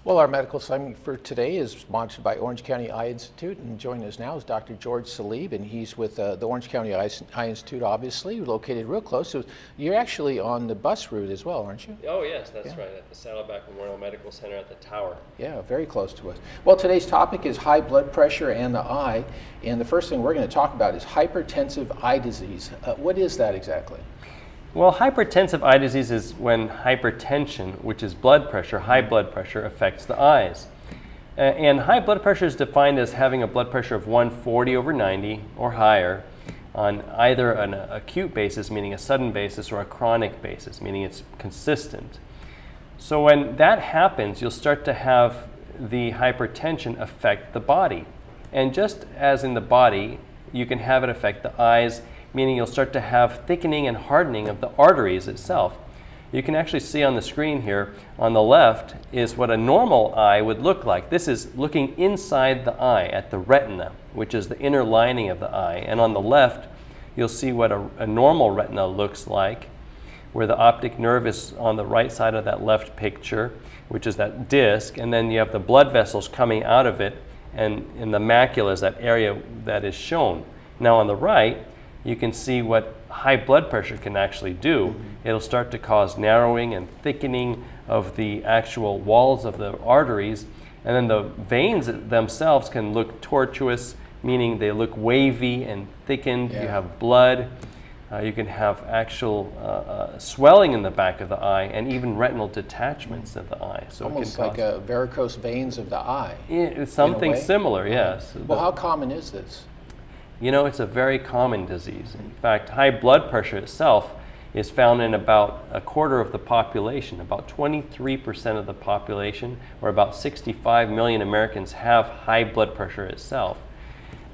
Well, our medical segment for today is sponsored by Orange County Eye Institute, and joining us now is Dr. George Salib, and he's with the Orange County Eye Institute, obviously, located real close. So you're actually on the bus route as well, aren't you? Oh, yes, that's right, at the Salib Memorial Medical Center at the Tower. Yeah, very close to us. Well, today's topic is high blood pressure and the eye, and the first thing we're going to talk about is hypertensive eye disease. What is that exactly? Well, hypertensive eye disease is when hypertension, which is blood pressure, high blood pressure, affects the eyes. And high blood pressure is defined as having a blood pressure of 140/90 or higher on either an acute basis, meaning a sudden basis, or a chronic basis, meaning it's consistent. So when that happens, you'll start to have the hypertension affect the body. And just as in the body, you can have it affect the eyes, meaning you'll start to have thickening and hardening of the arteries itself. You can actually see on the screen here, on the left is what a normal eye would look like. This is looking inside the eye at the retina, which is the inner lining of the eye. And on the left, you'll see what a normal retina looks like, where the optic nerve is on the right side of that left picture, which is that disc, and then you have the blood vessels coming out of it, and in the macula is that area that is shown. Now on the right, you can see what high blood pressure can actually do. Mm-hmm. It'll start to cause narrowing and thickening of the actual walls of the arteries, and then the veins themselves can look tortuous, meaning they look wavy and thickened. Yeah. You have blood. You can have actual swelling in the back of the eye, and even retinal detachments of the eye. So almost like varicose veins of the eye. It's something similar, yes. Well, how common is this? You know, it's a very common disease. In fact, high blood pressure itself is found in about a quarter of the population. About 23% of the population, or about 65 million Americans, have high blood pressure itself.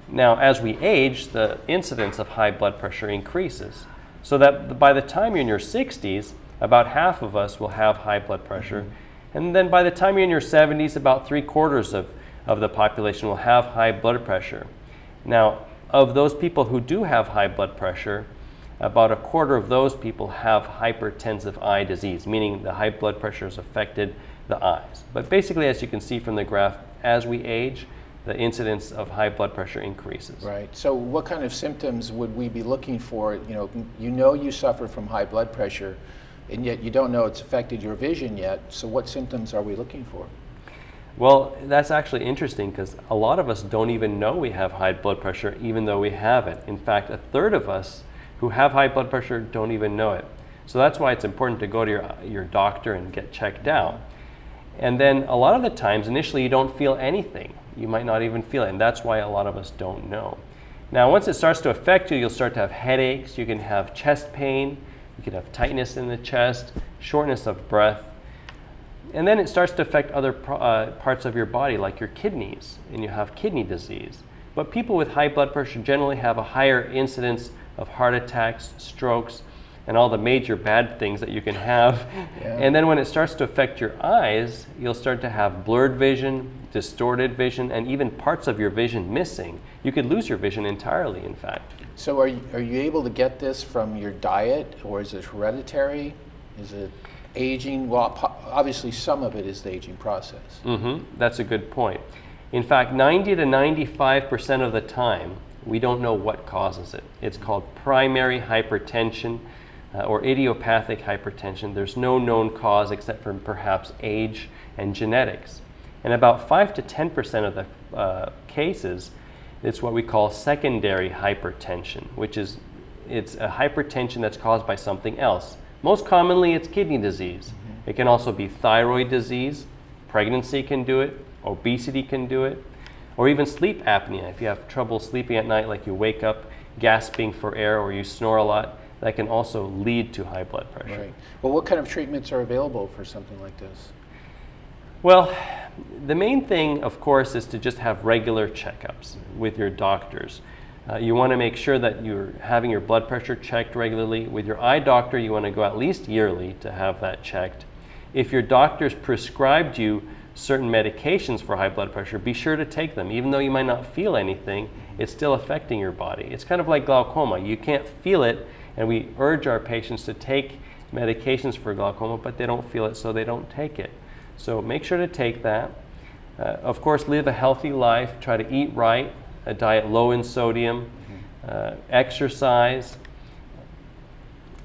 Now, as we age, the incidence of high blood pressure increases. So that by the time you're in your 60s, about half of us will have high blood pressure. Mm-hmm. And then by the time you're in your 70s, about 3/4 of the population will have high blood pressure. Now, of those people who do have high blood pressure, about a quarter of those people have hypertensive eye disease, meaning the high blood pressure has affected the eyes. But basically, as you can see from the graph, as we age, the incidence of high blood pressure increases. Right. So what kind of symptoms would we be looking for? You know you suffer from high blood pressure, and yet you don't know it's affected your vision yet. So what symptoms are we looking for? Well, that's actually interesting because a lot of us don't even know we have high blood pressure even though we have it. In fact, 1/3 of us who have high blood pressure don't even know it. So that's why it's important to go to your doctor and get checked out. And then a lot of the times, initially you don't feel anything. You might not even feel it, and that's why a lot of us don't know. Now, once it starts to affect you, you'll start to have headaches, you can have chest pain, you can have tightness in the chest, shortness of breath. And then it starts to affect other parts of your body, like your kidneys, and you have kidney disease. But people with high blood pressure generally have a higher incidence of heart attacks, strokes, and all the major bad things that you can have. Yeah. And then when it starts to affect your eyes, you'll start to have blurred vision, distorted vision, and even parts of your vision missing. You could lose your vision entirely, in fact. So are you able to get this from your diet, or is it hereditary? Is it aging? Well, obviously some of it is the aging process. Mm-hmm. That's a good point. In fact, 90 to 95% of the time, we don't know what causes it. It's called primary hypertension or idiopathic hypertension. There's no known cause except for perhaps age and genetics. And about 5 to 10% of the cases, it's what we call secondary hypertension, which is it's a hypertension that's caused by something else. Most commonly, it's kidney disease. Mm-hmm. It can also be thyroid disease. Pregnancy can do it. Obesity can do it. Or even sleep apnea. If you have trouble sleeping at night, like you wake up gasping for air or you snore a lot, that can also lead to high blood pressure. Right. Well, what kind of treatments are available for something like this? Well, the main thing, of course, is to just have regular checkups with your doctors. You want to make sure that you're having your blood pressure checked regularly. With your eye doctor, you want to go at least yearly to have that checked. If your doctor's prescribed you certain medications for high blood pressure, be sure to take them. Even though you might not feel anything, it's still affecting your body. It's kind of like glaucoma. You can't feel it, and we urge our patients to take medications for glaucoma, but they don't feel it, so they don't take it. So make sure to take that. Of course, live a healthy life. Try to eat right, a diet low in sodium, exercise,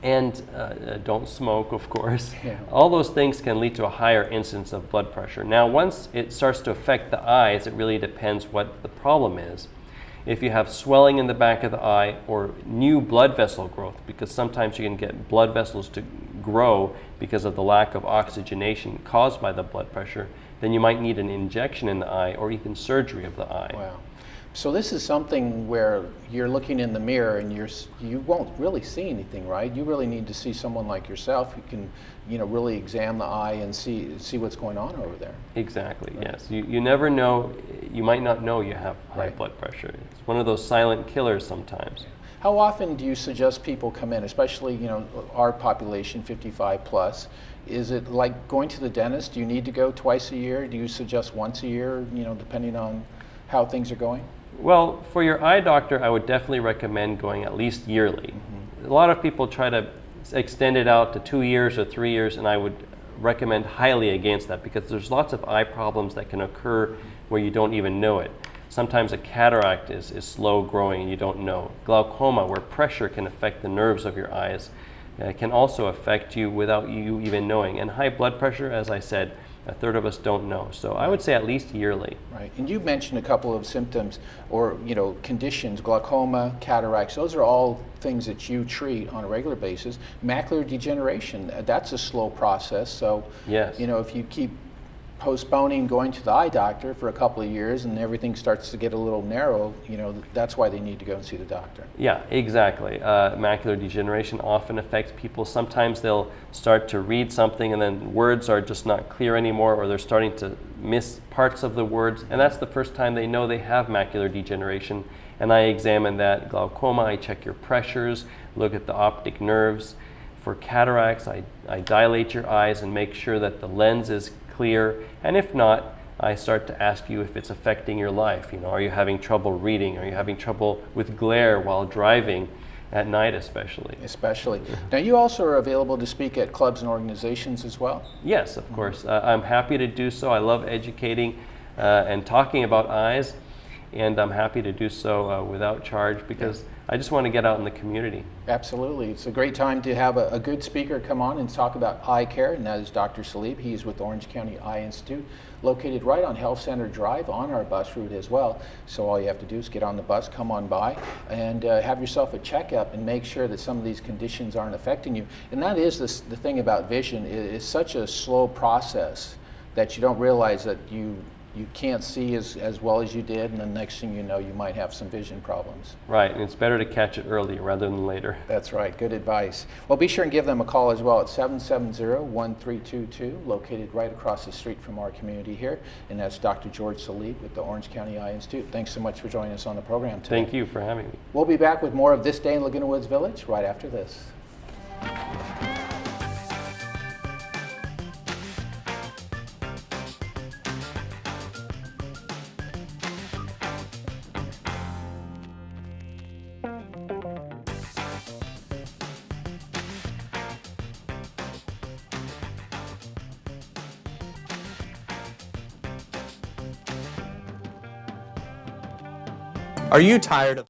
and don't smoke, of course. Yeah. All those things can lead to a higher incidence of blood pressure. Now, once it starts to affect the eyes, it really depends what the problem is. If you have swelling in the back of the eye or new blood vessel growth, because sometimes you can get blood vessels to grow because of the lack of oxygenation caused by the blood pressure, then you might need an injection in the eye or even surgery of the eye. Wow. So this is something where you're looking in the mirror and you won't really see anything, right? You really need to see someone like yourself who can, really examine the eye and see what's going on over there. Exactly, Right. yes. You never know, you might not know you have high Right. blood pressure. It's one of those silent killers sometimes. How often do you suggest people come in, especially, our population, 55 plus? Is it like going to the dentist? Do you need to go twice a year? Do you suggest once a year, depending on how things are going? Well, for your eye doctor, I would definitely recommend going at least yearly. A lot of people try to extend it out to 2 years or 3 years, and I would recommend highly against that because there's lots of eye problems that can occur where you don't even know it. Sometimes a cataract is slow growing and you don't know. Glaucoma, where pressure can affect the nerves of your eyes, can also affect you without you even knowing. And high blood pressure, as I said, a third of us don't know. So I would say at least yearly. Right. And you mentioned a couple of symptoms or, conditions, glaucoma, cataracts. Those are all things that you treat on a regular basis. Macular degeneration, that's a slow process. So, Yes. if you keep postponing going to the eye doctor for a couple of years and everything starts to get a little narrow, that's why they need to go and see the doctor. Yeah, exactly. Macular degeneration often affects people. Sometimes they'll start to read something and then words are just not clear anymore, or they're starting to miss parts of the words, and that's the first time they know they have macular degeneration. And I examine that. Glaucoma, I check your pressures, look at the optic nerves. For cataracts, I dilate your eyes and make sure that the lens is clear, and if not, I start to ask you if it's affecting your life. Are you having trouble reading? Are you having trouble with glare while driving at night especially? Now, you also are available to speak at clubs and organizations as well? Yes, of course. I'm happy to do so. I love educating and talking about eyes, and I'm happy to do so without charge because I just want to get out in the community. Absolutely. It's a great time to have a good speaker come on and talk about eye care, and that is Dr. Salib. He is with Orange County Eye Institute, located right on Health Center Drive on our bus route as well. So all you have to do is get on the bus, come on by, and have yourself a checkup and make sure that some of these conditions aren't affecting you. And that is the thing about vision. It's such a slow process that you don't realize that you can't see as well as you did, and the next thing you know, you might have some vision problems. Right, and it's better to catch it early rather than later. That's right, good advice. Well, be sure and give them a call as well at 770-1322, located right across the street from our community here, and that's Dr. George Salib with the Orange County Eye Institute. Thanks so much for joining us on the program today. Thank you for having me. We'll be back with more of This Day in Laguna Woods Village right after this. Are you tired of